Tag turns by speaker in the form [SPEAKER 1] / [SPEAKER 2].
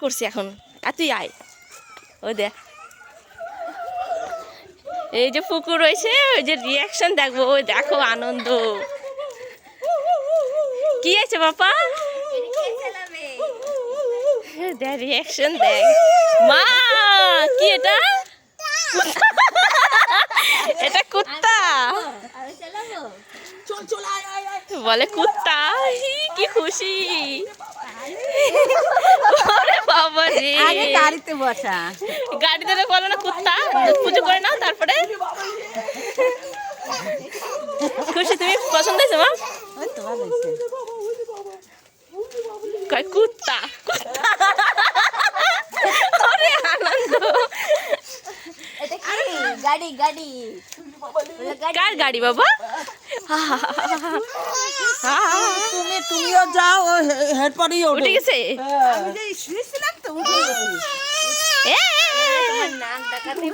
[SPEAKER 1] করছি এখন। আর তুই আয়, ওই দেখ এই যে পুকুর রয়েছে, ওই যে রিয়াকশন দেখবো। ওই দেখো আনন্দ কি আছে বাবা, দেখ রিয়াকশন দেখ। মা কি এটা, এটা কুত্তা বলে, কুত্তা কি খুশি। ওরে বাবা রে,
[SPEAKER 2] গাড়িতে বসা,
[SPEAKER 1] গাড়িতে বলো না কুত্তা, পুজো করে নাও তারপরে খুশি। তুমি পছন্দ হয়েছে মা? কয় কুত্তা, ওরে আনন্দ।
[SPEAKER 2] গাড়ি গাড়ি
[SPEAKER 1] কার গাড়ি বাবা?
[SPEAKER 2] তুমিও যাও, হেডপরেই
[SPEAKER 1] উঠে গেছে।
[SPEAKER 2] আমি যে শুয়েছিলাম তো উঠে গেছি।
[SPEAKER 1] এ,
[SPEAKER 2] নাক ডাকাতে